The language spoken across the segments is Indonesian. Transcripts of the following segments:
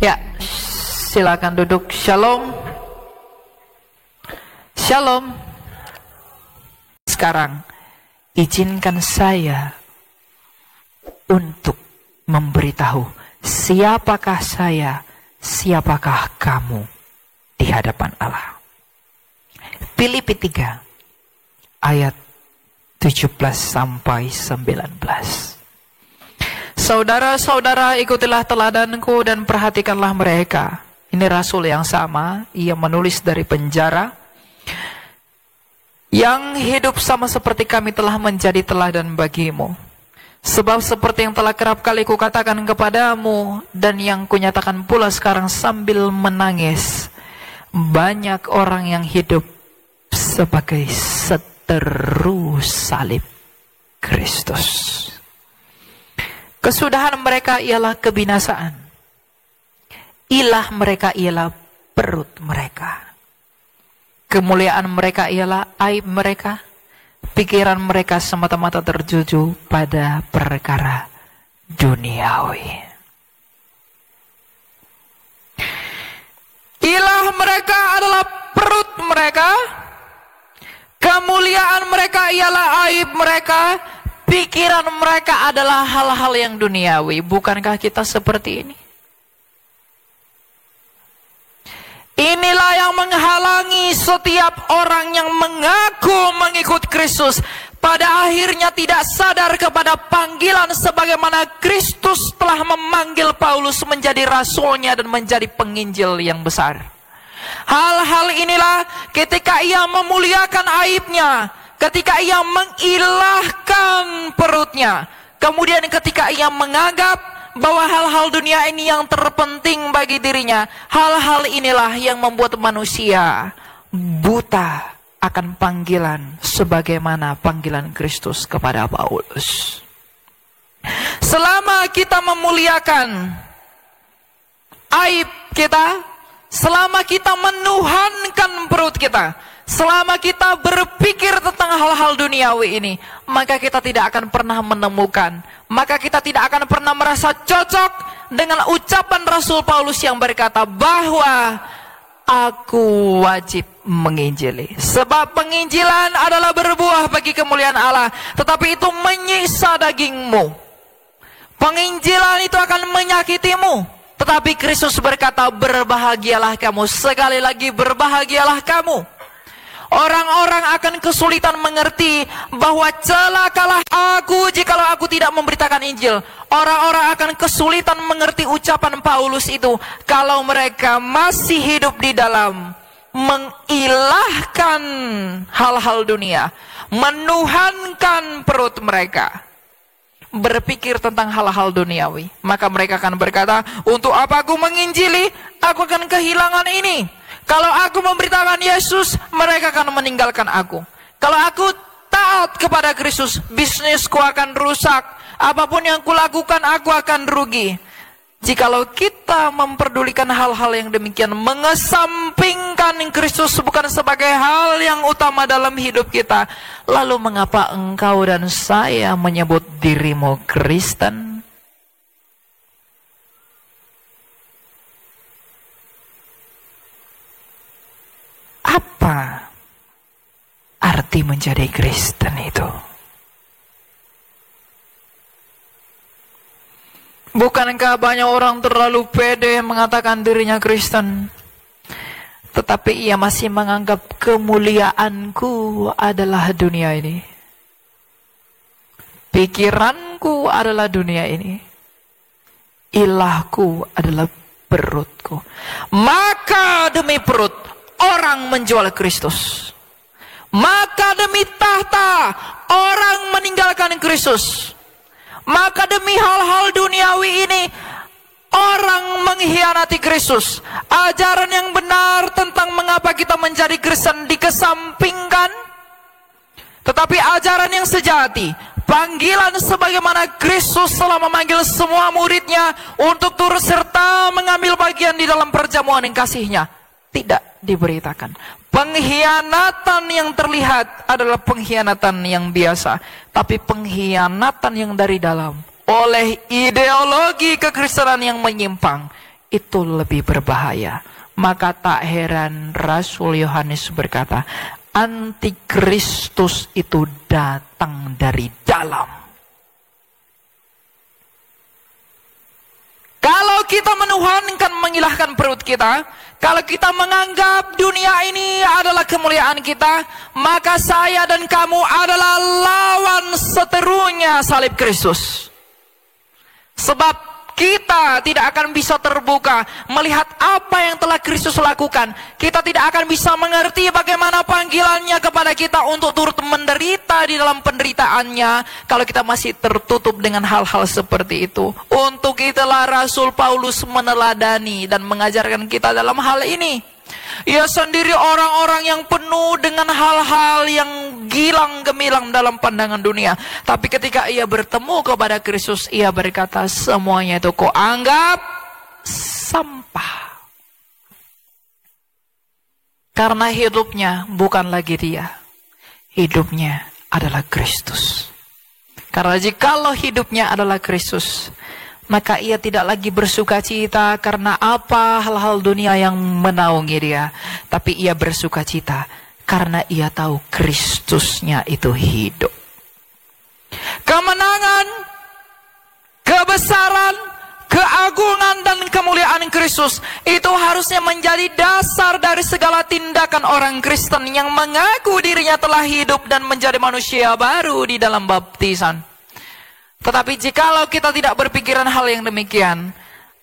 Ya, silakan duduk. Shalom. Shalom. Sekarang izinkan saya untuk memberitahu siapakah saya, siapakah kamu di hadapan Allah. Filipi 3 ayat 17 sampai 19. Saudara-saudara, ikutilah teladanku dan perhatikanlah mereka. Ini rasul yang sama, ia menulis dari penjara. Yang hidup sama seperti kami telah menjadi teladan bagimu. Sebab seperti yang telah kerap kali kukatakan kepadamu, dan yang kunyatakan pula sekarang sambil menangis, banyak orang yang hidup sebagai seteru salib Kristus. Kesudahan mereka ialah kebinasaan. Ilah mereka ialah perut mereka. Kemuliaan mereka ialah aib mereka. Pikiran mereka semata-mata tertuju pada perkara duniawi. Ilah mereka adalah perut mereka. Kemuliaan mereka ialah aib mereka. Pikiran mereka adalah hal-hal yang duniawi. Bukankah kita seperti ini? Inilah yang menghalangi setiap orang yang mengaku mengikut Kristus. Pada akhirnya tidak sadar kepada panggilan sebagaimana Kristus telah memanggil Paulus menjadi rasulnya dan menjadi penginjil yang besar. Hal-hal inilah ketika ia memuliakan aibnya, ketika ia mengilahkan perutnya, kemudian ketika ia menganggap bahwa hal-hal dunia ini yang terpenting bagi dirinya, hal-hal inilah yang membuat manusia buta akan panggilan sebagaimana panggilan Kristus kepada Paulus. Selama kita memuliakan aib kita, selama kita menuhankan perut kita, selama kita berpikir tentang hal-hal duniawi ini, maka kita tidak akan pernah menemukan, maka kita tidak akan pernah merasa cocok dengan ucapan Rasul Paulus yang berkata bahwa aku wajib menginjili. Sebab penginjilan adalah berbuah bagi kemuliaan Allah, tetapi itu menyiksa dagingmu. Penginjilan itu akan menyakitimu, tetapi Kristus berkata berbahagialah kamu. Sekali lagi berbahagialah kamu. Orang-orang akan kesulitan mengerti bahwa celakalah aku jikalau aku tidak memberitakan Injil. Orang-orang akan kesulitan mengerti ucapan Paulus itu kalau mereka masih hidup di dalam mengilahkan hal-hal dunia, menuhankan perut mereka, berpikir tentang hal-hal duniawi. Maka mereka akan berkata, untuk apa aku menginjili? Aku akan kehilangan ini. Kalau aku memberitakan Yesus, mereka akan meninggalkan aku. Kalau aku taat kepada Kristus, bisnisku akan rusak. Apapun yang kulakukan, aku akan rugi. Jikalau kita memperdulikan hal-hal yang demikian, mengesampingkan Kristus bukan sebagai hal yang utama dalam hidup kita, lalu mengapa engkau dan saya menyebut dirimu Kristen? Apa arti menjadi Kristen itu? Bukankah banyak orang terlalu pede mengatakan dirinya Kristen, tetapi ia masih menganggap kemuliaanku adalah dunia ini, pikiranku adalah dunia ini, ilahku adalah perutku. Maka demi perut orang menjual Kristus. Maka demi tahta orang meninggalkan Kristus. Maka demi hal-hal duniawi ini orang mengkhianati Kristus. Ajaran yang benar tentang mengapa kita menjadi Kristen dikesampingkan. Tetapi ajaran yang sejati, panggilan sebagaimana Kristus telah memanggil semua muridnya untuk turut serta mengambil bagian di dalam perjamuan yang kasihnya, tidak diberitakan. Pengkhianatan yang terlihat adalah pengkhianatan yang biasa, tapi pengkhianatan yang dari dalam oleh ideologi kekristenan yang menyimpang, itu lebih berbahaya. Maka tak heran Rasul Yohanes berkata, Antikristus itu datang dari dalam. Kalau kita menuhankan, mengilahkan perut kita, kalau kita menganggap dunia ini adalah kemuliaan kita, maka saya dan kamu adalah lawan seterunya salib Kristus. Sebab kita tidak akan bisa terbuka melihat apa yang telah Kristus lakukan. Kita tidak akan bisa mengerti bagaimana panggilannya kepada kita untuk turut menderita di dalam penderitaannya kalau kita masih tertutup dengan hal-hal seperti itu. Untuk itulah Rasul Paulus meneladani dan mengajarkan kita dalam hal ini. Ia sendiri orang-orang yang penuh dengan hal-hal yang gilang gemilang dalam pandangan dunia. Tapi ketika ia bertemu kepada Kristus, ia berkata, semuanya itu kau anggap sampah. Karena hidupnya bukan lagi dia, hidupnya adalah Kristus. Karena jikalau hidupnya adalah Kristus, maka ia tidak lagi bersuka cita karena apa hal-hal dunia yang menaungi dia. Tapi ia bersuka cita karena ia tahu Kristusnya itu hidup. Kemenangan, kebesaran, keagungan dan kemuliaan Kristus itu harusnya menjadi dasar dari segala tindakan orang Kristen yang mengaku dirinya telah hidup dan menjadi manusia baru di dalam baptisan. Tetapi jikalau kita tidak berpikiran hal yang demikian,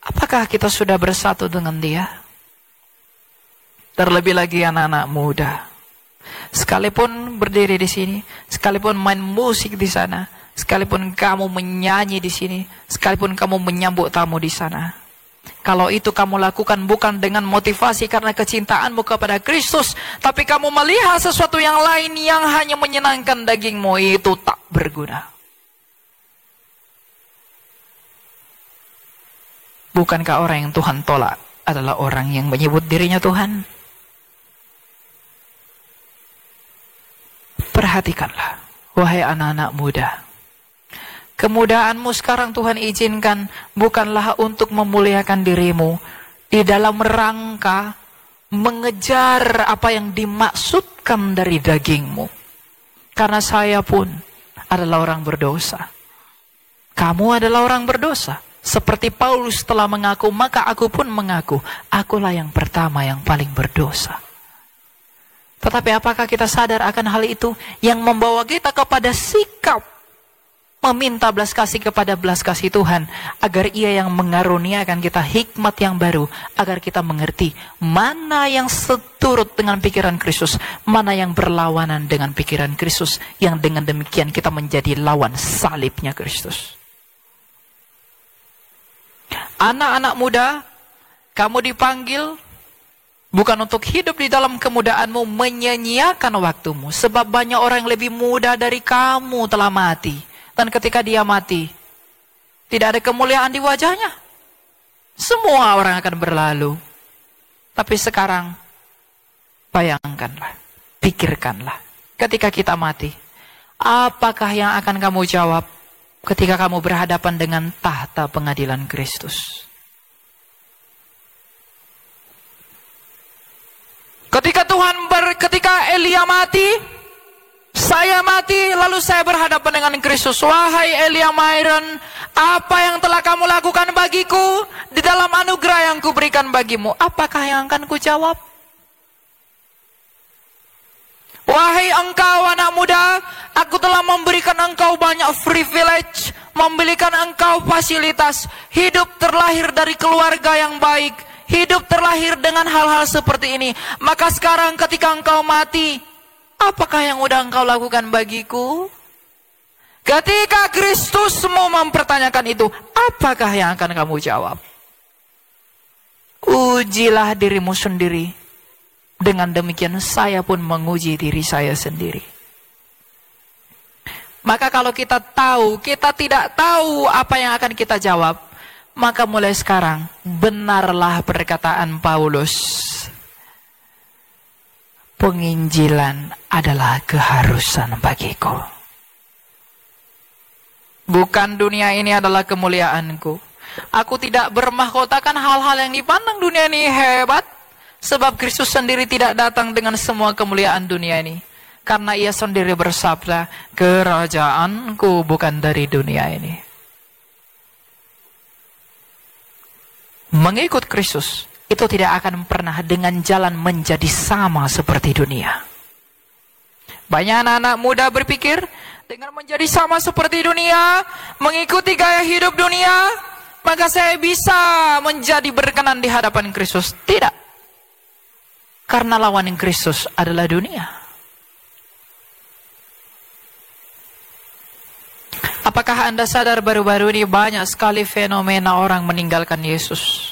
apakah kita sudah bersatu dengan dia? Terlebih lagi anak-anak muda. Sekalipun berdiri di sini, sekalipun main musik di sana, sekalipun kamu menyanyi di sini, sekalipun kamu menyambut tamu di sana. Kalau itu kamu lakukan bukan dengan motivasi karena kecintaanmu kepada Kristus, tapi kamu melihat sesuatu yang lain yang hanya menyenangkan dagingmu, itu tak berguna. Bukankah orang yang Tuhan tolak adalah orang yang menyebut dirinya Tuhan? Perhatikanlah, wahai anak-anak muda. Kemudaanmu sekarang Tuhan izinkan bukanlah untuk memuliakan dirimu di dalam rangka mengejar apa yang dimaksudkan dari dagingmu. Karena saya pun adalah orang berdosa. Kamu adalah orang berdosa. Seperti Paulus telah mengaku, maka aku pun mengaku, akulah yang pertama yang paling berdosa. Tetapi apakah kita sadar akan hal itu yang membawa kita kepada sikap meminta belas kasih kepada belas kasih Tuhan, agar ia yang mengaruniakan kita hikmat yang baru, agar kita mengerti mana yang seturut dengan pikiran Kristus, mana yang berlawanan dengan pikiran Kristus, yang dengan demikian kita menjadi lawan salibnya Kristus. Anak-anak muda, kamu dipanggil bukan untuk hidup di dalam kemudaanmu, menyia-nyiakan waktumu. Sebab banyak orang yang lebih muda dari kamu telah mati. Dan ketika dia mati, tidak ada kemuliaan di wajahnya. Semua orang akan berlalu. Tapi sekarang, bayangkanlah, pikirkanlah. Ketika kita mati, apakah yang akan kamu jawab ketika kamu berhadapan dengan tahta pengadilan Kristus? Ketika Elia mati, saya mati, lalu saya berhadapan dengan Kristus. Wahai Elia Myron, apa yang telah kamu lakukan bagiku di dalam anugerah yang kuberikan bagimu? Apakah yang akan kujawab? Wahai engkau anak muda, aku telah memberikan engkau banyak privilege, memberikan engkau fasilitas, hidup terlahir dari keluarga yang baik, hidup terlahir dengan hal-hal seperti ini. Maka sekarang ketika engkau mati, apakah yang udah engkau lakukan bagiku? Ketika Kristus mau mempertanyakan itu, apakah yang akan kamu jawab? Ujilah dirimu sendiri. Dengan demikian saya pun menguji diri saya sendiri. Maka kalau kita tahu, kita tidak tahu apa yang akan kita jawab, maka mulai sekarang benarlah perkataan Paulus. Penginjilan adalah keharusan bagiku. Bukan dunia ini adalah kemuliaanku. Aku tidak bermahkotakan hal-hal yang dipandang dunia ini hebat. Sebab Kristus sendiri tidak datang dengan semua kemuliaan dunia ini. Karena ia sendiri bersabda, kerajaanku bukan dari dunia ini. Mengikut Kristus itu tidak akan pernah dengan jalan menjadi sama seperti dunia. Banyak anak-anak muda berpikir, dengan menjadi sama seperti dunia, mengikuti gaya hidup dunia, maka saya bisa menjadi berkenan di hadapan Kristus. Tidak. Karena lawan Kristus adalah dunia. Apakah Anda sadar baru-baru ini banyak sekali fenomena orang meninggalkan Yesus?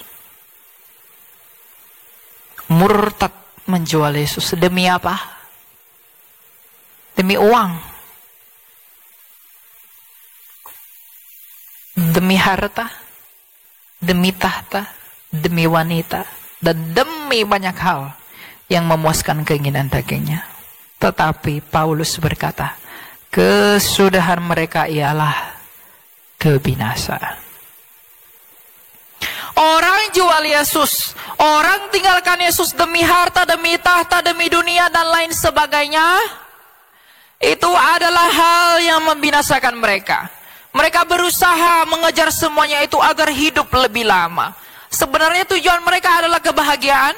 Murtad menjual Yesus. Demi apa? Demi uang. Demi harta. Demi tahta. Demi wanita. Dan demi banyak hal yang memuaskan keinginan dagingnya. Tetapi Paulus berkata, kesudahan mereka ialah kebinasaan. Orang jual Yesus, orang tinggalkan Yesus demi harta, demi tahta, demi dunia dan lain sebagainya. Itu adalah hal yang membinasakan mereka. Mereka berusaha mengejar semuanya itu agar hidup lebih lama. Sebenarnya tujuan mereka adalah kebahagiaan,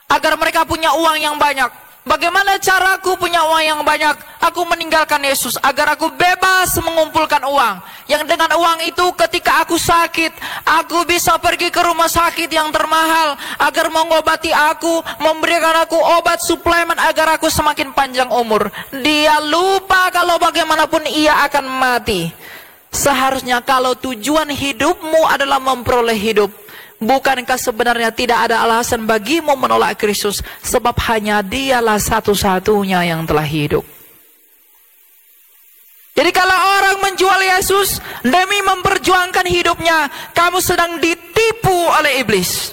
agar mereka punya uang yang banyak. Bagaimana caraku punya uang yang banyak? Aku meninggalkan Yesus agar aku bebas mengumpulkan uang. Yang dengan uang itu ketika aku sakit, aku bisa pergi ke rumah sakit yang termahal agar mengobati aku, memberikan aku obat suplemen agar aku semakin panjang umur. Dia lupa kalau bagaimanapun ia akan mati. Seharusnya kalau tujuan hidupmu adalah memperoleh hidup, bukankah sebenarnya tidak ada alasan bagimu menolak Kristus? Sebab hanya dialah satu-satunya yang telah hidup. Jadi kalau orang menjual Yesus demi memperjuangkan hidupnya, kamu sedang ditipu oleh iblis.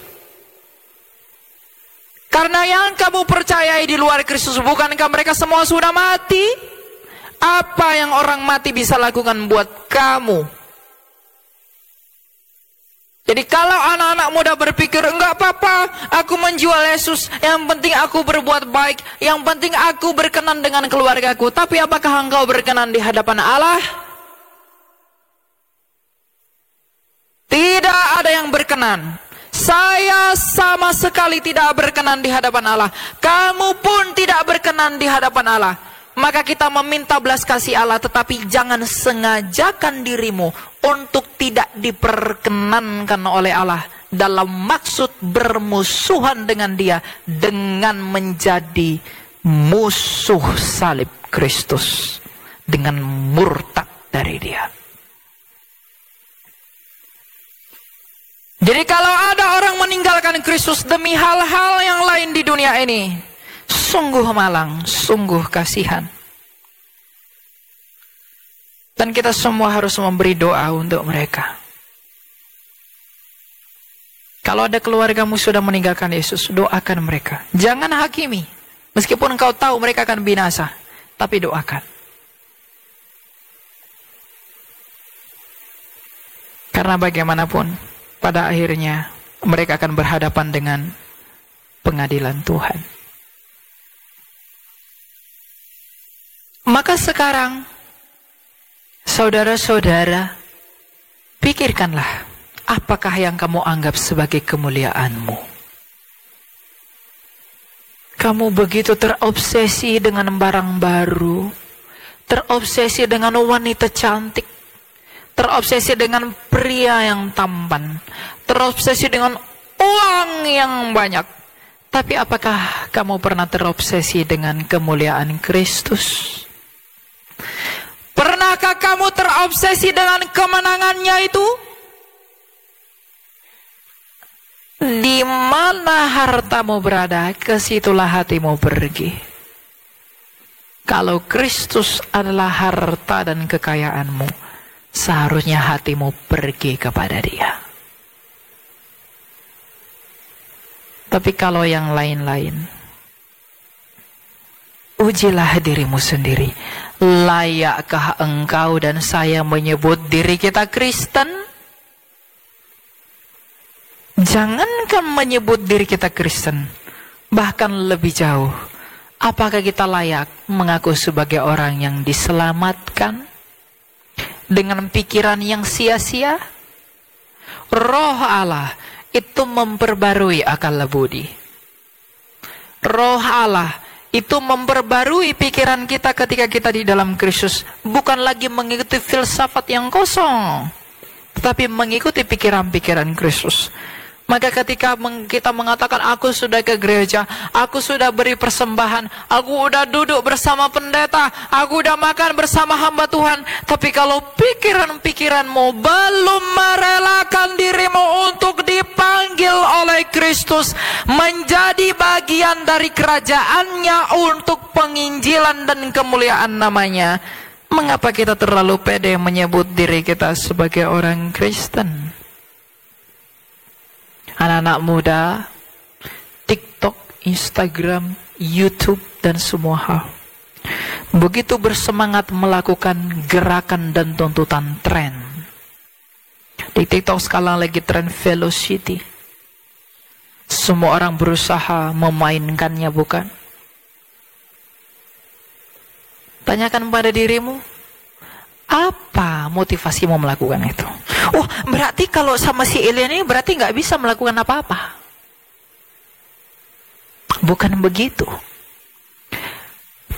Karena yang kamu percayai di luar Kristus, bukankah mereka semua sudah mati? Apa yang orang mati bisa lakukan buat kamu? Jadi kalau anak-anak muda berpikir, enggak apa-apa, aku menjual Yesus, yang penting aku berbuat baik, yang penting aku berkenan dengan keluargaku. Tapi apakah engkau berkenan di hadapan Allah? Tidak ada yang berkenan. Saya sama sekali tidak berkenan di hadapan Allah. Kamu pun tidak berkenan di hadapan Allah. Maka kita meminta belas kasih Allah, tetapi jangan sengajakan dirimu untuk tidak diperkenankan oleh Allah dalam maksud bermusuhan dengan Dia dengan menjadi musuh salib Kristus, dengan murtad dari Dia. Jadi kalau ada orang meninggalkan Kristus demi hal-hal yang lain di dunia ini, sungguh malang, sungguh kasihan. Dan kita semua harus memberi doa untuk mereka. Kalau ada keluargamu sudah meninggalkan Yesus, doakan mereka. Jangan hakimi. Meskipun engkau tahu mereka akan binasa, tapi doakan. Karena bagaimanapun, pada akhirnya mereka akan berhadapan dengan pengadilan Tuhan. Maka sekarang, saudara-saudara, pikirkanlah, apakah yang kamu anggap sebagai kemuliaanmu? Kamu begitu terobsesi dengan barang baru, terobsesi dengan wanita cantik, terobsesi dengan pria yang tampan, terobsesi dengan uang yang banyak. Tapi apakah kamu pernah terobsesi dengan kemuliaan Kristus? Pernahkah kamu terobsesi dengan kemenangannya itu? Di mana hartamu berada, ke situlah hatimu pergi. Kalau Kristus adalah harta dan kekayaanmu, seharusnya hatimu pergi kepada Dia. Tapi kalau yang lain-lain, ujilah dirimu sendiri. Layakkah engkau dan saya menyebut diri kita Kristen? Jangankan menyebut diri kita Kristen, bahkan lebih jauh, apakah kita layak mengaku sebagai orang yang diselamatkan dengan pikiran yang sia-sia? Roh Allah itu memperbarui akal budi. Roh Allah itu memperbarui pikiran kita ketika kita di dalam Kristus. Bukan lagi mengikuti filsafat yang kosong, tetapi mengikuti pikiran-pikiran Kristus. Maka ketika kita mengatakan, aku sudah ke gereja, aku sudah beri persembahan, aku udah duduk bersama pendeta, aku udah makan bersama hamba Tuhan, tapi kalau pikiran-pikiranmu belum merelakan dirimu untuk dipanggil oleh Kristus menjadi bagian dari kerajaannya untuk penginjilan dan kemuliaan namanya, mengapa kita terlalu pede menyebut diri kita sebagai orang Kristen? Anak-anak muda, TikTok, Instagram, YouTube, dan semua hal begitu bersemangat melakukan gerakan dan tuntutan tren. Di TikTok sekarang lagi tren velocity. Semua orang berusaha memainkannya, bukan? Tanyakan pada dirimu, apa motivasimu melakukan itu? Oh, berarti kalau sama si Elian ini berarti nggak bisa melakukan apa-apa. Bukan begitu.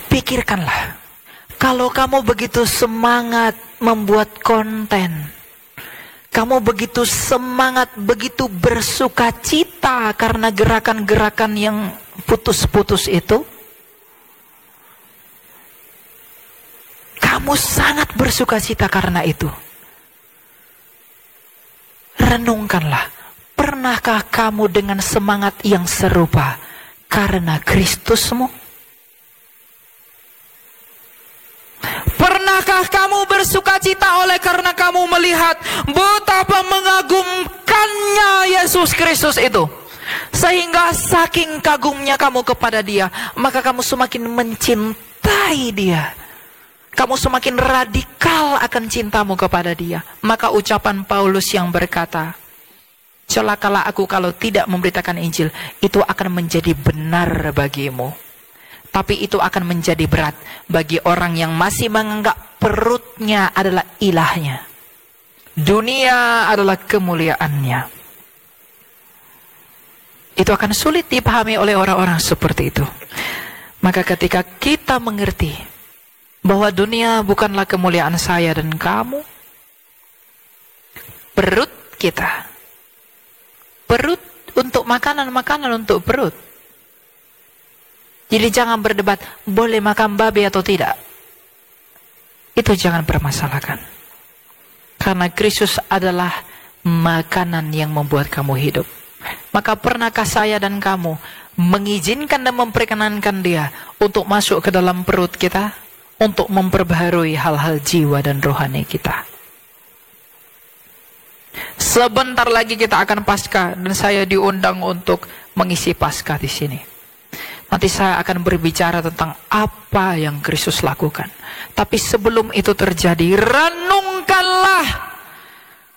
Pikirkanlah, kalau kamu begitu semangat membuat konten, kamu begitu semangat, begitu bersuka cita karena gerakan-gerakan yang putus-putus itu, kamu sangat bersuka cita karena itu. Renungkanlah, pernahkah kamu dengan semangat yang serupa karena Kristusmu? Pernahkah kamu bersuka cita oleh karena kamu melihat betapa mengagumkannya Yesus Kristus itu, sehingga saking kagumnya kamu kepada Dia, maka kamu semakin mencintai Dia. Kamu semakin radikal akan cintamu kepada Dia. Maka ucapan Paulus yang berkata, celakalah aku kalau tidak memberitakan Injil, itu akan menjadi benar bagimu, tapi itu akan menjadi berat bagi orang yang masih menganggap perutnya adalah ilahnya, dunia adalah kemuliaannya. Itu akan sulit dipahami oleh orang-orang seperti itu. Maka ketika kita mengerti bahwa dunia bukanlah kemuliaan saya dan kamu, perut kita, perut untuk makanan untuk perut. Jadi jangan berdebat boleh makan babi atau tidak. Itu jangan permasalahkan, karena Kristus adalah makanan yang membuat kamu hidup. Maka pernahkah saya dan kamu mengizinkan dan memperkenankan Dia untuk masuk ke dalam perut kita, untuk memperbaharui hal-hal jiwa dan rohani kita? Sebentar lagi kita akan Paskah, dan saya diundang untuk mengisi Paskah di sini. Nanti saya akan berbicara tentang apa yang Kristus lakukan. Tapi sebelum itu terjadi, renungkanlah.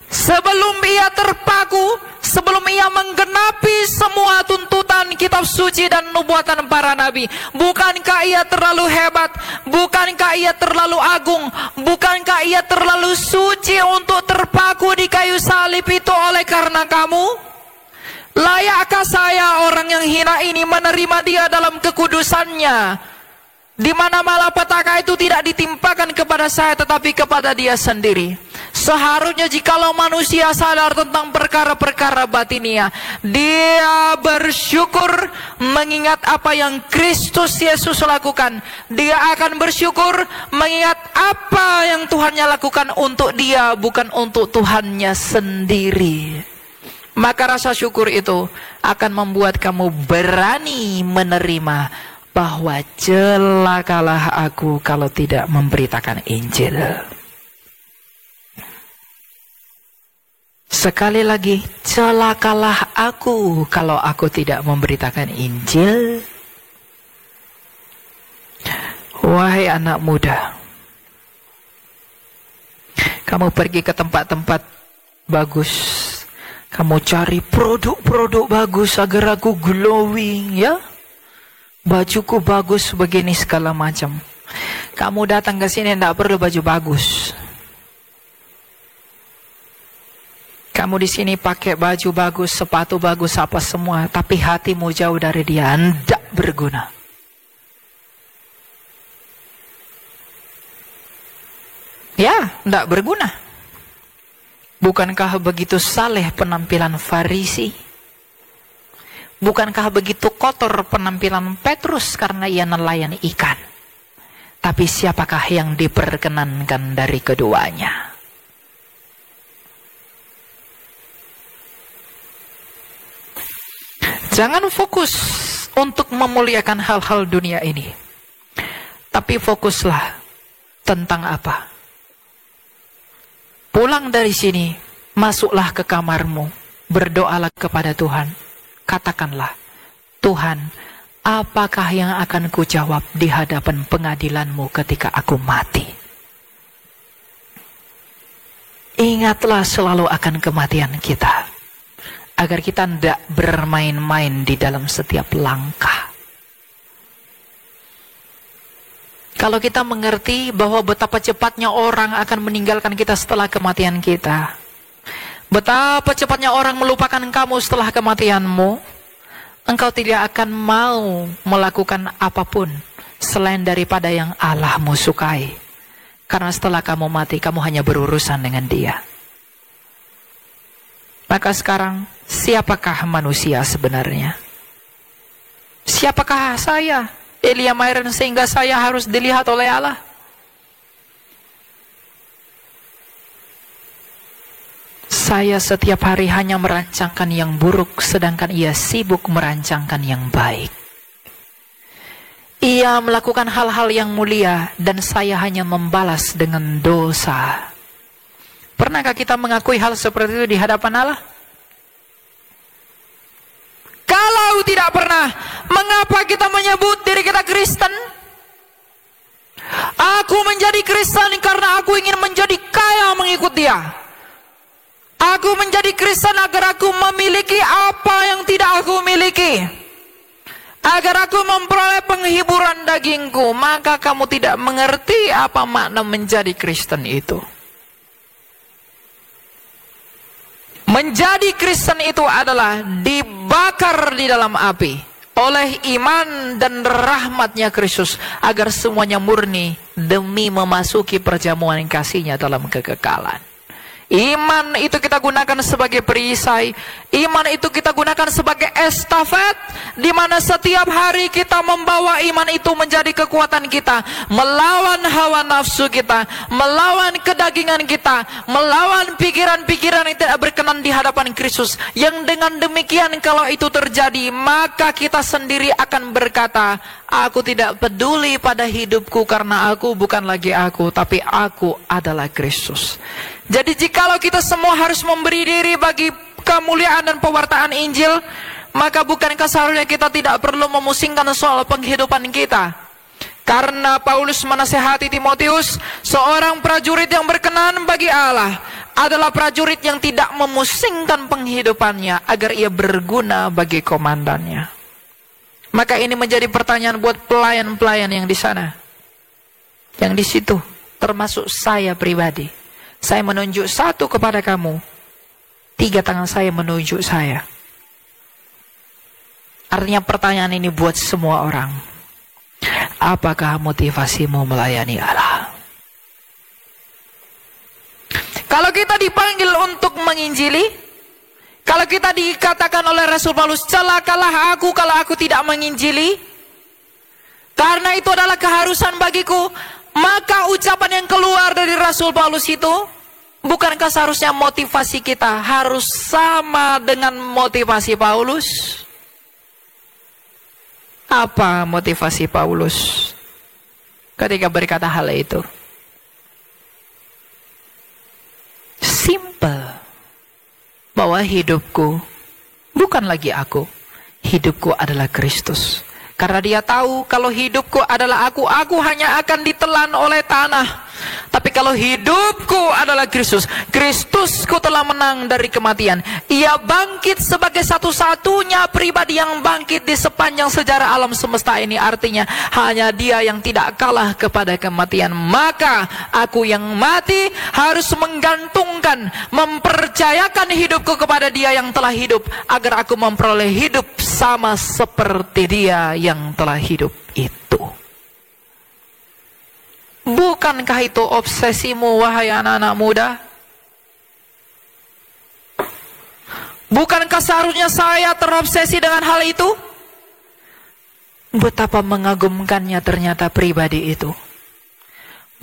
Sebelum Ia terpaku, sebelum Ia menggenapi semua tuntutan kitab suci dan nubuatan para nabi, bukankah Ia terlalu hebat? Bukankah Ia terlalu agung? Bukankah Ia terlalu suci untuk terpaku di kayu salib itu oleh karena kamu? Layakkah saya orang yang hina ini menerima Dia dalam kekudusannya, di mana malapetaka itu tidak ditimpakan kepada saya tetapi kepada Dia sendiri? Seharusnya jikalau manusia sadar tentang perkara-perkara batinia, dia bersyukur mengingat apa yang Kristus Yesus lakukan. Dia akan bersyukur mengingat apa yang Tuhannya lakukan untuk dia, bukan untuk Tuhannya sendiri. Maka rasa syukur itu akan membuat kamu berani menerima bahwa celakalah aku kalau tidak memberitakan Injil. Sekali lagi, celakalah aku kalau aku tidak memberitakan Injil. Wahai anak muda, kamu pergi ke tempat-tempat bagus, Kamu cari produk-produk bagus agar aku glowing, ya. Bajuku bagus begini segala macam. Kamu datang ke sini tidak perlu baju bagus. Kamu di sini pakai baju bagus, sepatu bagus, apa semua, tapi hatimu jauh dari Dia, tidak berguna. Ya, tidak berguna. Bukankah begitu saleh penampilan Farisi? Bukankah begitu kotor penampilan Petrus karena ia nelayan ikan? Tapi siapakah yang diperkenankan dari keduanya? Jangan fokus untuk memuliakan hal-hal dunia ini. Tapi fokuslah tentang apa? Pulang dari sini, masuklah ke kamarmu, berdoalah kepada Tuhan. Katakanlah, Tuhan, apakah yang akan kujawab di hadapan pengadilan-Mu ketika aku mati? Ingatlah selalu akan kematian kita, agar kita tidak bermain-main di dalam setiap langkah. Kalau kita mengerti bahwa betapa cepatnya orang akan meninggalkan kita setelah kematian kita, betapa cepatnya orang melupakan kamu setelah kematianmu, engkau tidak akan mau melakukan apapun selain daripada yang Allahmu sukai. Karena setelah kamu mati, kamu hanya berurusan dengan Dia. Maka sekarang, siapakah manusia sebenarnya? Siapakah saya, Elia Myron, sehingga saya harus dilihat oleh Allah? Saya setiap hari hanya merancangkan yang buruk, sedangkan ia sibuk merancangkan yang baik. Ia melakukan hal-hal yang mulia, dan saya hanya membalas dengan dosa. Pernahkah kita mengakui hal seperti itu di hadapan Allah? Kalau tidak pernah, mengapa kita menyebut diri kita Kristen? Aku menjadi Kristen karena aku ingin menjadi kaya mengikut Dia. Aku menjadi Kristen agar aku memiliki apa yang tidak aku miliki, agar aku memperoleh penghiburan dagingku. Maka kamu tidak mengerti apa makna menjadi Kristen itu. Menjadi Kristen itu adalah dibakar di dalam api oleh iman dan rahmatnya Kristus, agar semuanya murni demi memasuki perjamuan kasih-Nya dalam kekekalan. Iman itu kita gunakan sebagai perisai. Iman itu kita gunakan sebagai estafet, di mana setiap hari kita membawa iman itu menjadi kekuatan kita, melawan hawa nafsu kita, melawan kedagingan kita, melawan pikiran-pikiran yang tidak berkenan di hadapan Kristus. Yang dengan demikian kalau itu terjadi, maka kita sendiri akan berkata, aku tidak peduli pada hidupku karena aku bukan lagi aku, tapi aku adalah Kristus. Jadi jikalau kita semua harus memberi diri bagi kemuliaan dan pewartaan Injil, maka bukankah seharusnya kita tidak perlu memusingkan soal penghidupan kita? Karena Paulus menasehati Timotius, seorang prajurit yang berkenan bagi Allah adalah prajurit yang tidak memusingkan penghidupannya agar ia berguna bagi komandannya. Maka ini menjadi pertanyaan buat pelayan-pelayan yang di sana, yang di situ, termasuk saya pribadi. Saya menunjuk satu kepada kamu, 3 tangan saya menunjuk saya. Artinya pertanyaan ini buat semua orang. Apakah motivasimu melayani Allah? Kalau kita dipanggil untuk menginjili, kalau kita dikatakan oleh Rasul Paulus, celakalah aku kalau aku tidak menginjili, karena itu adalah keharusan bagiku. Maka ucapan yang keluar dari Rasul Paulus itu, bukankah seharusnya motivasi kita harus sama dengan motivasi Paulus? Apa motivasi Paulus ketika berkata hal itu? Simple. Bahwa hidupku bukan lagi aku, hidupku adalah Kristus. Karena dia tahu kalau hidupku adalah aku hanya akan ditelan oleh tanah. Tapi kalau hidupku adalah Kristus, Kristusku telah menang dari kematian. Ia bangkit sebagai satu-satunya pribadi yang bangkit di sepanjang sejarah alam semesta ini. Artinya hanya Dia yang tidak kalah kepada kematian. Maka aku yang mati harus menggantungkan, mempercayakan hidupku kepada Dia yang telah hidup, agar aku memperoleh hidup sama seperti Dia yang telah hidup itu. Bukankah itu obsesimu, wahai anak-anak muda? Bukankah seharusnya saya terobsesi dengan hal itu? Betapa mengagumkannya ternyata pribadi itu.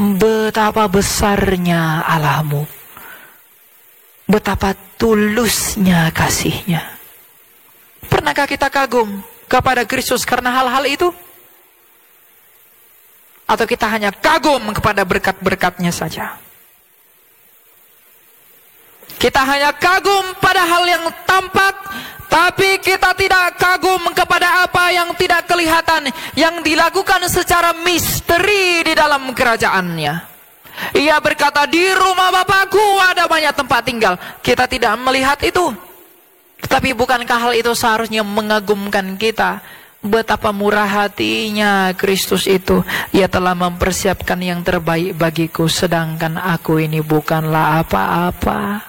Betapa besarnya Allahmu. Betapa tulusnya kasihnya. Pernahkah kita kagum kepada Kristus karena hal-hal itu? Atau kita hanya kagum kepada berkat-berkatnya saja? Kita hanya kagum pada hal yang tampak, tapi kita tidak kagum kepada apa yang tidak kelihatan, yang dilakukan secara misteri di dalam kerajaannya. Ia berkata, di rumah Bapakku ada banyak tempat tinggal. Kita tidak melihat itu. Tetapi bukankah hal itu seharusnya mengagumkan kita? Betapa murah hatinya Kristus itu. Ia telah mempersiapkan yang terbaik bagiku, sedangkan aku ini bukanlah apa-apa.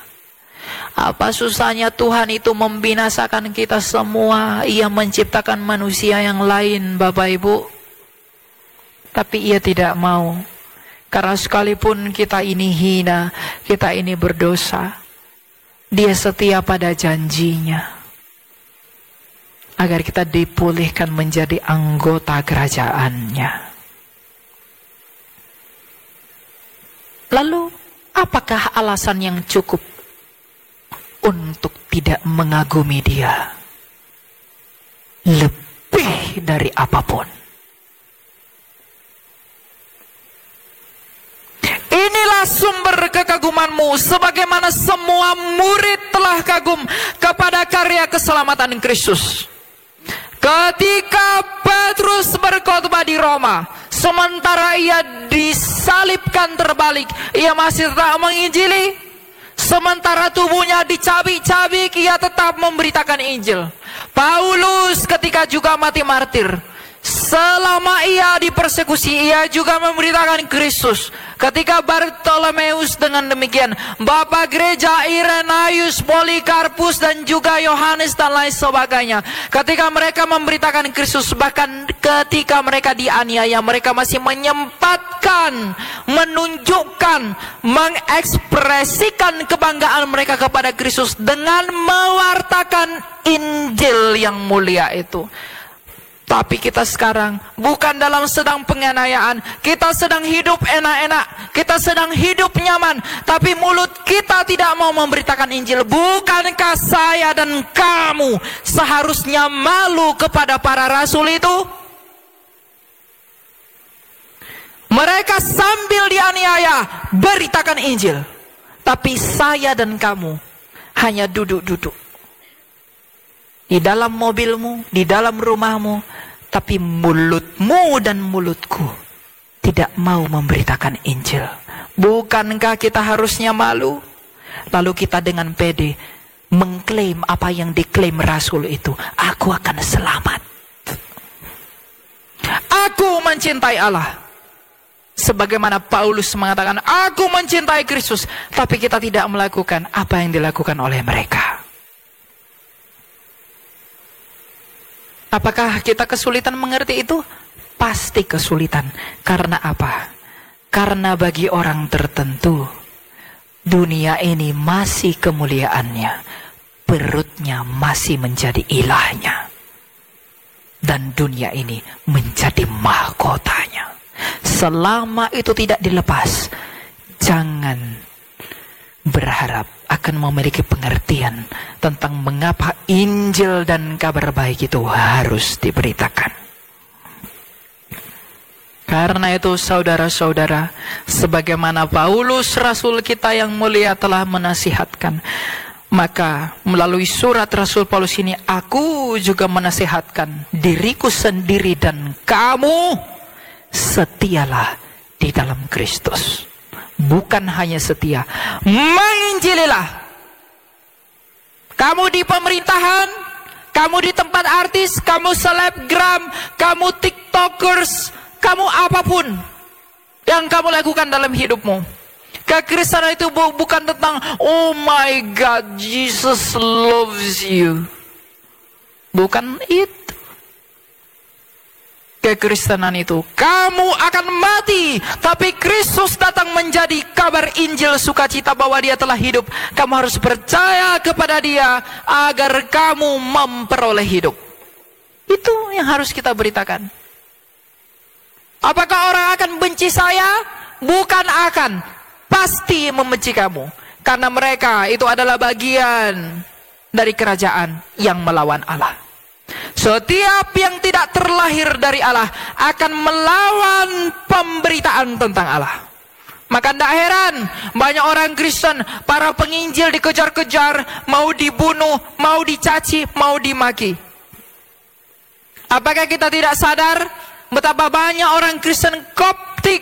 Apa susahnya Tuhan itu membinasakan kita semua? Ia menciptakan manusia yang lain, Bapak Ibu. Tapi Ia tidak mau. Karena sekalipun kita ini hina, kita ini berdosa, Dia setia pada janjinya, agar kita dipulihkan menjadi anggota kerajaannya. Lalu, apakah alasan yang cukup untuk tidak mengagumi Dia lebih dari apapun? Inilah sumber kekagumanmu, sebagaimana semua murid telah kagum kepada karya keselamatan Kristus. Ketika Petrus berkhotbah di Roma, sementara ia disalibkan terbalik, ia masih tetap menginjili. Sementara tubuhnya dicabik-cabik, ia tetap memberitakan Injil. Paulus ketika juga mati martir, selama ia dipersekusi, ia juga memberitakan Kristus. Ketika Bartolomeus dengan demikian, Bapak Gereja Irenaeus, Polikarpus dan juga Yohanes dan lain sebagainya, ketika mereka memberitakan Kristus, bahkan ketika mereka dianiaya, mereka masih menyempatkan, menunjukkan, mengekspresikan kebanggaan mereka kepada Kristus dengan mewartakan Injil yang mulia itu. Tapi kita sekarang bukan dalam sedang penganiayaan, kita sedang hidup enak-enak, kita sedang hidup nyaman, tapi mulut kita tidak mau memberitakan Injil. Bukankah saya dan kamu seharusnya malu kepada para rasul itu? Mereka sambil dianiaya beritakan Injil, tapi saya dan kamu hanya duduk-duduk di dalam mobilmu, di dalam rumahmu, tapi mulutmu dan mulutku tidak mau memberitakan Injil. Bukankah kita harusnya malu? Lalu kita dengan pede mengklaim apa yang diklaim Rasul itu. Aku akan selamat. Aku mencintai Allah. Sebagaimana Paulus mengatakan, aku mencintai Kristus. Tapi kita tidak melakukan apa yang dilakukan oleh mereka. Apakah kita kesulitan mengerti itu? Pasti kesulitan. Karena apa? Karena bagi orang tertentu, dunia ini masih kemuliaannya, perutnya masih menjadi ilahnya, dan dunia ini menjadi mahkotanya. Selama itu tidak dilepas, jangan berharap akan memiliki pengertian tentang mengapa Injil dan kabar baik itu harus diberitakan. Karena itu saudara-saudara, sebagaimana Paulus Rasul kita yang mulia telah menasihatkan, maka melalui surat Rasul Paulus ini aku juga menasihatkan diriku sendiri dan kamu, setialah di dalam Kristus. bukan hanya setia. Menginjililah. Kamu di pemerintahan, kamu di tempat artis, kamu selebgram, kamu tiktokers, kamu apapun yang kamu lakukan dalam hidupmu. Kekristenan itu bukan tentang oh my God, Jesus loves you. Bukan itu. Kekristenan itu kamu akan mati, tapi Kristus datang menjadi kabar Injil sukacita bahwa dia telah hidup. Kamu harus percaya kepada dia agar kamu memperoleh hidup. Itu yang harus kita beritakan. Apakah orang akan benci saya? Bukan akan, pasti membenci kamu, karena mereka itu adalah bagian dari kerajaan yang melawan Allah. Setiap yang tidak terlahir dari Allah akan melawan pemberitaan tentang Allah. Maka tidak heran banyak orang Kristen, para penginjil dikejar-kejar, mau dibunuh, mau dicaci, mau dimaki. Apakah kita tidak sadar betapa banyak orang Kristen Koptik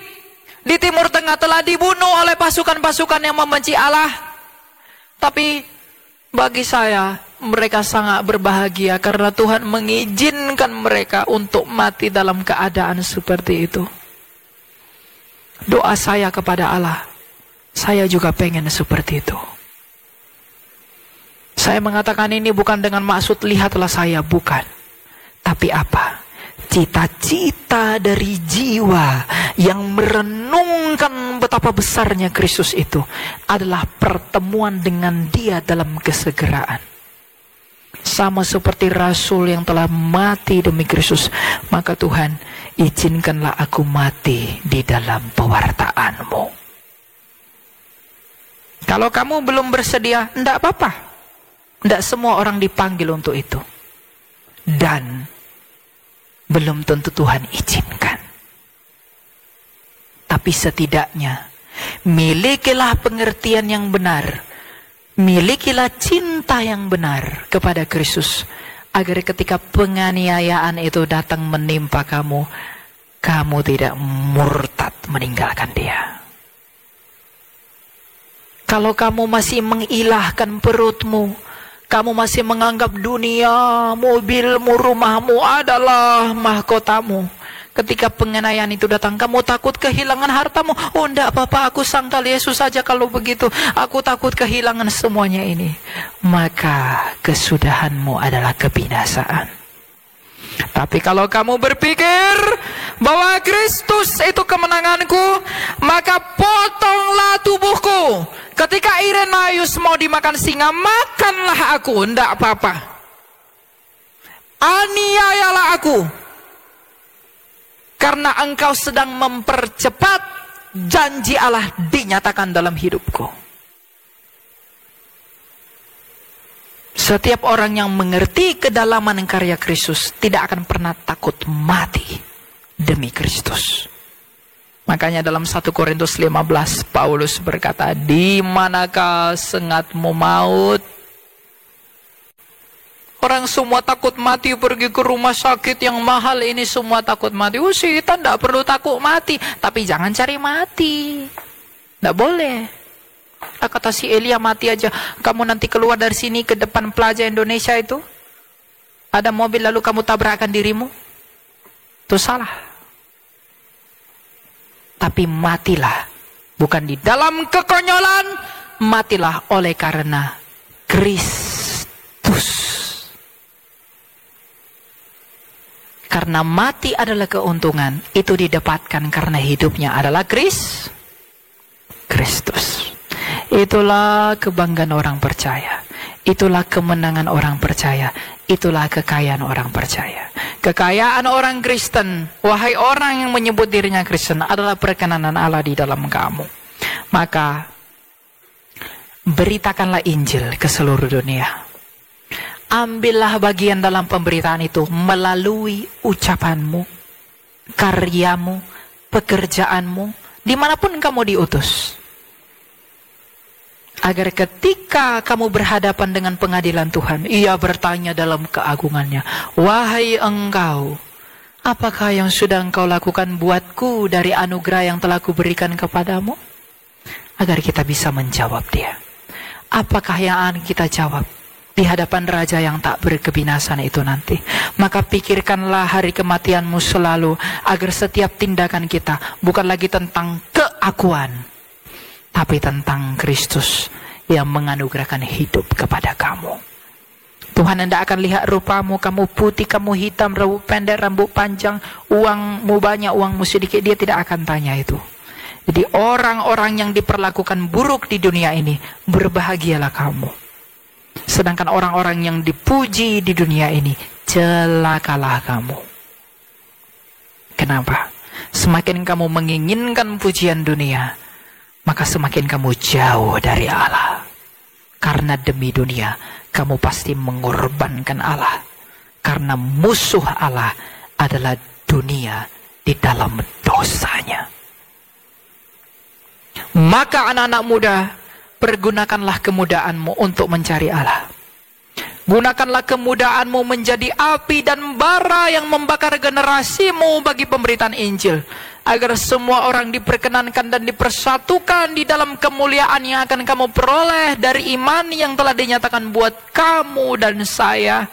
di Timur Tengah telah dibunuh oleh pasukan-pasukan yang membenci Allah? Tapi bagi saya, mereka sangat berbahagia karena Tuhan mengizinkan mereka untuk mati dalam keadaan seperti itu. Doa saya kepada Allah, saya juga pengen seperti itu. Saya mengatakan ini bukan dengan maksud lihatlah saya, bukan. Tapi apa? Cita-cita dari jiwa yang merenungkan betapa besarnya Kristus itu adalah pertemuan dengan Dia dalam kesegeraan. Sama seperti Rasul yang telah mati demi Kristus, maka Tuhan, izinkanlah aku mati di dalam pewartaanmu. Kalau kamu belum bersedia, tidak apa-apa. Tidak semua orang dipanggil untuk itu. Dan belum tentu Tuhan izinkan. Tapi setidaknya, milikilah pengertian yang benar. Milikilah cinta yang benar kepada Kristus, agar ketika penganiayaan itu datang menimpa kamu, kamu tidak murtad meninggalkan Dia. Kalau kamu masih mengilahkan perutmu, kamu masih menganggap dunia, mobilmu, rumahmu adalah mahkotamu, ketika penganiayaan itu datang, kamu takut kehilangan hartamu. Oh, enggak apa-apa, aku sangkal Yesus saja kalau begitu. Aku takut kehilangan semuanya ini. Maka kesudahanmu adalah kebinasaan. Tapi kalau kamu berpikir bahwa Kristus itu kemenanganku, maka potonglah tubuhku. Ketika Irenaeus mau dimakan singa, makanlah aku, enggak apa-apa. Aniayalah aku, karena engkau sedang mempercepat janji Allah dinyatakan dalam hidupku. Setiap orang yang mengerti kedalaman karya Kristus tidak akan pernah takut mati demi Kristus. Makanya dalam 1 Korintus 15 Paulus berkata, di manakah sengatmu maut? Orang semua takut mati, pergi ke rumah sakit yang mahal ini semua takut mati. Kita tidak perlu takut mati, tapi jangan cari mati. Tidak boleh. Kata si Elia, mati aja. Kamu nanti keluar dari sini ke depan Plaza Indonesia itu, ada mobil lalu kamu tabrakkan dirimu. Itu salah. Tapi matilah, bukan di dalam kekonyolan, matilah oleh karena Kristus. Karena mati adalah keuntungan, itu didapatkan karena hidupnya adalah Kristus. Itulah kebanggaan orang percaya. Itulah kemenangan orang percaya. Itulah kekayaan orang percaya. Kekayaan orang Kristen, wahai orang yang menyebut dirinya Kristen, adalah perkenanan Allah di dalam kamu. Maka beritakanlah Injil ke seluruh dunia. Ambillah bagian dalam pemberitaan itu melalui ucapanmu, karyamu, pekerjaanmu, dimanapun kamu diutus. Agar ketika kamu berhadapan dengan pengadilan Tuhan, Ia bertanya dalam keagungannya, wahai engkau, apakah yang sudah engkau lakukan buatku dari anugerah yang telah kuberikan kepadamu? agar kita bisa menjawab dia. Apakah yang akan kita jawab di hadapan Raja yang tak berkebinasan itu nanti? Maka pikirkanlah hari kematianmu selalu, agar setiap tindakan kita bukan lagi tentang keakuan, tapi tentang Kristus yang menganugerahkan hidup kepada kamu. Tuhan tidak akan lihat rupamu, kamu putih, kamu hitam, rambut pendek, rambut panjang, uangmu banyak, uangmu sedikit. Dia tidak akan tanya itu. Jadi orang-orang yang diperlakukan buruk di dunia ini, berbahagialah kamu. Sedangkan orang-orang yang dipuji di dunia ini, celakalah kamu. Kenapa? Semakin kamu menginginkan pujian dunia, maka semakin kamu jauh dari Allah. Karena demi dunia, kamu pasti mengorbankan Allah. Karena musuh Allah adalah dunia di dalam dosanya. Maka anak-anak muda, pergunakanlah kemudaanmu untuk mencari Allah. Gunakanlah kemudaanmu menjadi api dan bara yang membakar generasimu bagi pemberitaan Injil. Agar semua orang diperkenankan dan dipersatukan di dalam kemuliaan yang akan kamu peroleh dari iman yang telah dinyatakan buat kamu dan saya.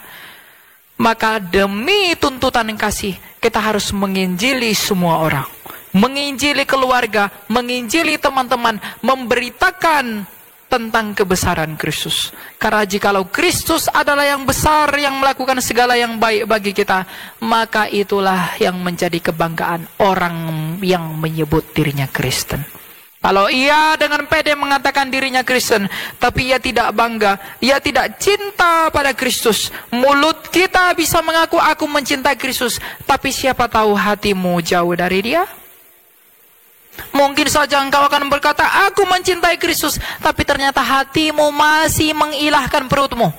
Maka demi tuntutan kasih, kita harus menginjili semua orang. Menginjili keluarga, menginjili teman-teman, memberitakan tentang kebesaran Kristus. Karena jikalau Kristus adalah yang besar, yang melakukan segala yang baik bagi kita, maka itulah yang menjadi kebanggaan orang yang menyebut dirinya Kristen. Kalau ia dengan pede mengatakan dirinya Kristen, tapi ia tidak bangga, ia tidak cinta pada Kristus. Mulut kita bisa mengaku aku mencintai Kristus, tapi siapa tahu hatimu jauh dari dia? Mungkin saja engkau akan berkata, aku mencintai Kristus, tapi ternyata hatimu masih mengilahkan perutmu.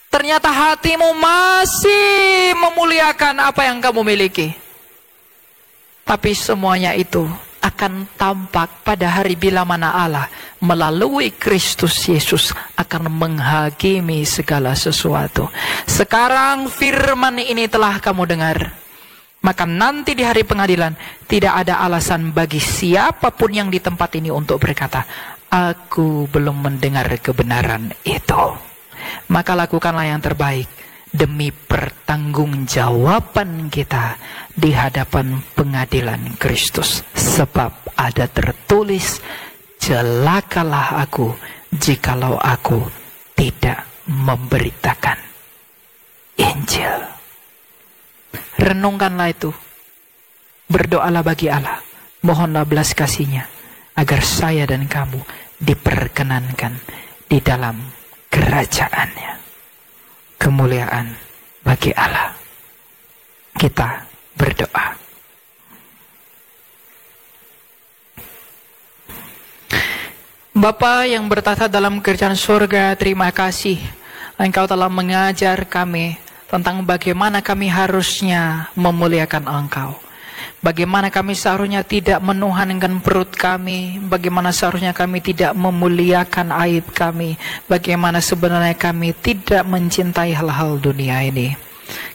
Ternyata hatimu masih memuliakan apa yang kamu miliki. Tapi semuanya itu akan tampak pada hari bila mana Allah melalui Kristus Yesus akan menghakimi segala sesuatu. Sekarang firman ini telah kamu dengar. Maka nanti di hari pengadilan tidak ada alasan bagi siapapun yang di tempat ini untuk berkata, aku belum mendengar kebenaran itu. Maka lakukanlah yang terbaik demi pertanggungjawaban kita di hadapan pengadilan Kristus. Sebab ada tertulis, celakalah aku jikalau aku tidak memberitakan Injil. Renungkanlah itu. Berdoalah bagi Allah. Mohonlah belas kasih-Nya agar saya dan kamu diperkenankan di dalam kerajaan-Nya. Kemuliaan bagi Allah. Kita berdoa. Bapa yang bertata dalam kerajaan surga, terima kasih Engkau telah mengajar kami tentang bagaimana kami harusnya memuliakan Engkau. Bagaimana kami seharusnya tidak menuhankan perut kami. Bagaimana seharusnya kami tidak memuliakan aib kami. Bagaimana sebenarnya kami tidak mencintai hal-hal dunia ini.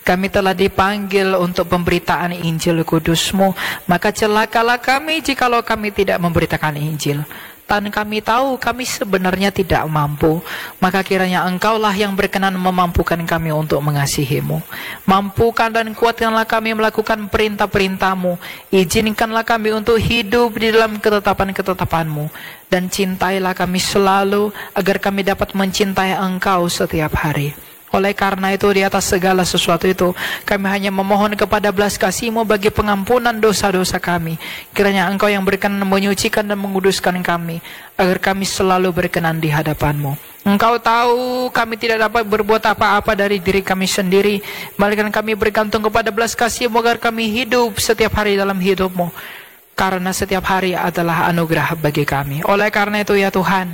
Kami telah dipanggil untuk pemberitaan Injil Kudus-Mu. Maka celakalah kami jikalau kami tidak memberitakan Injil. Dan kami tahu kami sebenarnya tidak mampu. Maka kiranya Engkaulah yang berkenan memampukan kami untuk mengasihi-Mu. Mampukan dan kuatkanlah kami melakukan perintah-perintah-Mu. Izinkanlah kami untuk hidup di dalam ketetapan-ketetapan-Mu. Dan cintailah kami selalu agar kami dapat mencintai Engkau setiap hari. Oleh karena itu di atas segala sesuatu itu kami hanya memohon kepada belas kasih-Mu bagi pengampunan dosa-dosa kami. Kiranya Engkau yang berkenan menyucikan dan menguduskan kami agar kami selalu berkenan di hadapan-Mu. Engkau tahu kami tidak dapat berbuat apa-apa dari diri kami sendiri, melainkan kami bergantung kepada belas kasih-Mu agar kami hidup setiap hari dalam hidup-Mu. Karena setiap hari adalah anugerah bagi kami. Oleh karena itu ya Tuhan,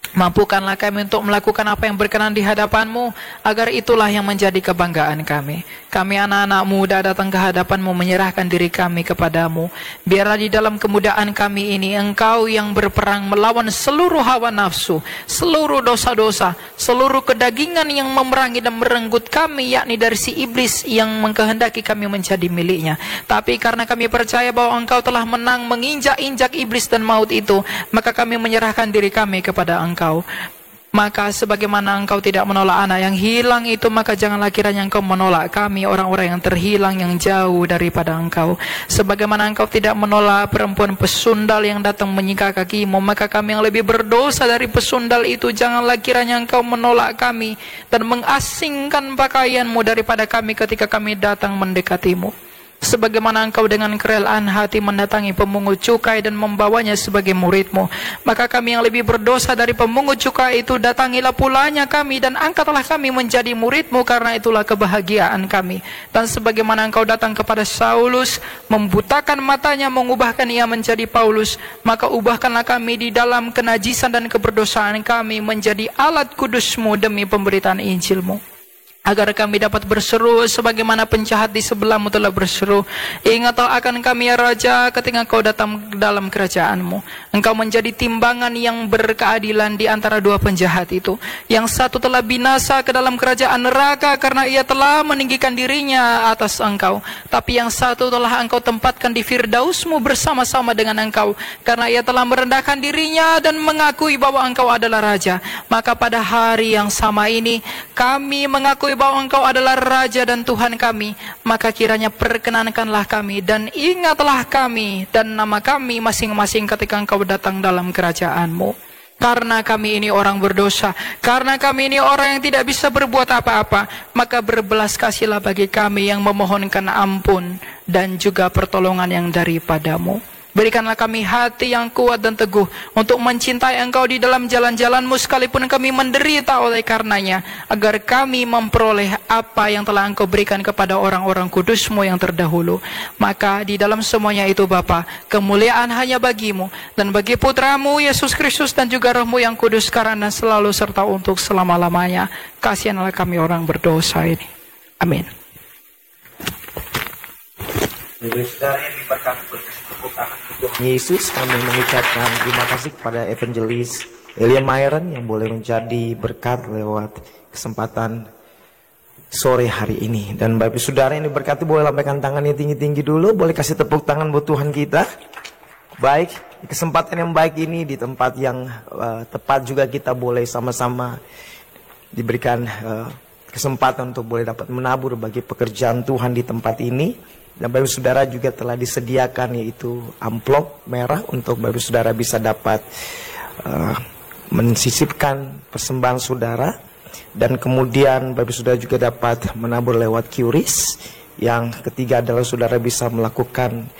Mampukanlah kami untuk melakukan apa yang berkenan di hadapan-Mu, agar itulah yang menjadi kebanggaan kami. Kami anak-anak muda datang ke hadapan-Mu, menyerahkan diri kami kepadamu. Biarlah di dalam kemudaan kami ini Engkau yang berperang melawan seluruh hawa nafsu, seluruh dosa-dosa, seluruh kedagingan yang memerangi dan merenggut kami, yakni dari si iblis yang mengkehendaki kami menjadi miliknya. Tapi karena kami percaya bahwa Engkau telah menang menginjak-injak iblis dan maut itu, maka kami menyerahkan diri kami kepada Engkau. Maka sebagaimana Engkau tidak menolak anak yang hilang itu, maka janganlah kiranya Engkau menolak kami, orang-orang yang terhilang, yang jauh daripada Engkau. Sebagaimana Engkau tidak menolak perempuan pesundal yang datang menyingkap kaki-Mu, maka kami yang lebih berdosa dari pesundal itu, janganlah kiranya Engkau menolak kami dan mengasingkan pakaian-Mu daripada kami ketika kami datang mendekati-Mu. Sebagaimana Engkau dengan kerelaan hati mendatangi pemungut cukai dan membawanya sebagai murid-Mu, maka kami yang lebih berdosa dari pemungut cukai itu, datangilah pulanya kami dan angkatlah kami menjadi murid-Mu, karena itulah kebahagiaan kami. Dan sebagaimana Engkau datang kepada Saulus, membutakan matanya, mengubahkan ia menjadi Paulus, maka ubahkanlah kami di dalam kenajisan dan keberdosaan kami menjadi alat kudus-Mu demi pemberitaan Injil-Mu, agar kami dapat berseru sebagaimana penjahat di sebelahmu telah berseru. Ingatlah akan kami ya Raja, ketika Engkau datang dalam kerajaan-Mu. Engkau menjadi timbangan yang berkeadilan di antara dua penjahat itu. Yang satu telah binasa ke dalam kerajaan neraka karena ia telah meninggikan dirinya atas Engkau. Tapi yang satu telah Engkau tempatkan di Firdaus-Mu bersama-sama dengan Engkau, karena ia telah merendahkan dirinya dan mengakui bahwa Engkau adalah Raja. Maka pada hari yang sama ini kami mengakui bahwa Engkau adalah Raja dan Tuhan kami, maka kiranya perkenankanlah kami dan ingatlah kami dan nama kami masing-masing ketika Engkau datang dalam kerajaan-Mu. Karena kami ini orang berdosa, karena kami ini orang yang tidak bisa berbuat apa-apa, maka berbelas kasihlah bagi kami yang memohonkan ampun dan juga pertolongan yang daripada-Mu. Berikanlah kami hati yang kuat dan teguh untuk mencintai Engkau di dalam jalan-jalan-Mu, sekalipun kami menderita oleh karenanya, agar kami memperoleh apa yang telah Engkau berikan kepada orang-orang kudus-Mu yang terdahulu. Maka di dalam semuanya itu Bapa, kemuliaan hanya bagi-Mu dan bagi Putra-Mu Yesus Kristus dan juga Roh-Mu yang kudus sekarang dan selalu serta untuk selama-lamanya. Kasihanlah kami orang berdosa ini. Amin. Yesus, kami mengucapkan terima kasih kepada Evangelis Elia Myron yang boleh menjadi berkat lewat kesempatan sore hari ini. Dan Bapak Saudara yang diberkati boleh lambaikan tangannya tinggi-tinggi dulu, boleh kasih tepuk tangan buat Tuhan kita. Baik, di kesempatan yang baik ini, di tempat yang tepat juga kita boleh sama-sama diberikan kesempatan untuk boleh dapat menabur bagi pekerjaan Tuhan di tempat ini. Dan Bapak Saudara juga telah disediakan yaitu amplop merah untuk Bapak Saudara bisa dapat mensisipkan persembahan saudara. Dan kemudian Bapak Saudara juga dapat menabur lewat QRIS. Yang ketiga adalah saudara bisa melakukan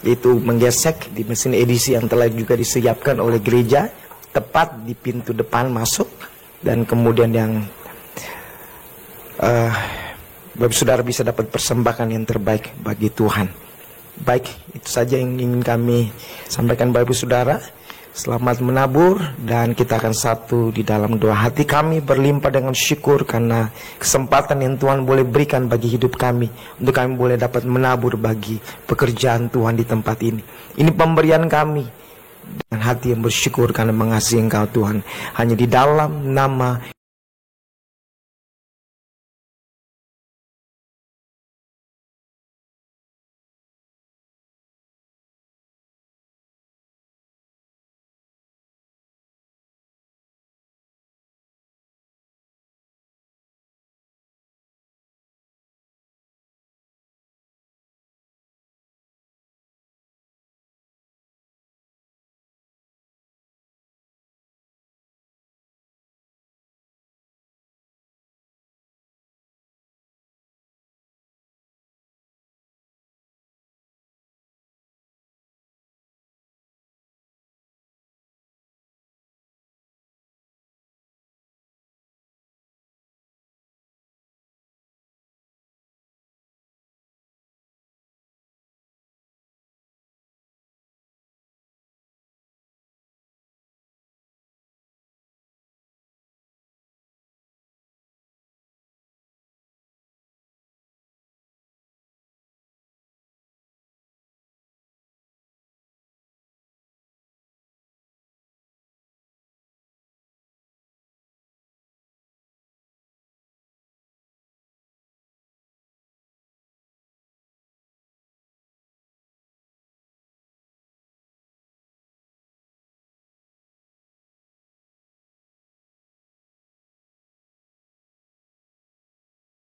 yaitu menggesek di mesin edisi yang telah juga disiapkan oleh gereja tepat di pintu depan masuk. Dan kemudian yang Bapak Saudara bisa dapat persembahkan yang terbaik bagi Tuhan. Baik, itu saja yang ingin kami sampaikan Bapak Saudara. Selamat menabur dan kita akan satu di dalam doa. Hati kami berlimpah dengan syukur karena kesempatan yang Tuhan boleh berikan bagi hidup kami, untuk kami boleh dapat menabur bagi pekerjaan Tuhan di tempat ini. Ini pemberian kami dengan hati yang bersyukur karena mengasihi Engkau Tuhan. Hanya di dalam nama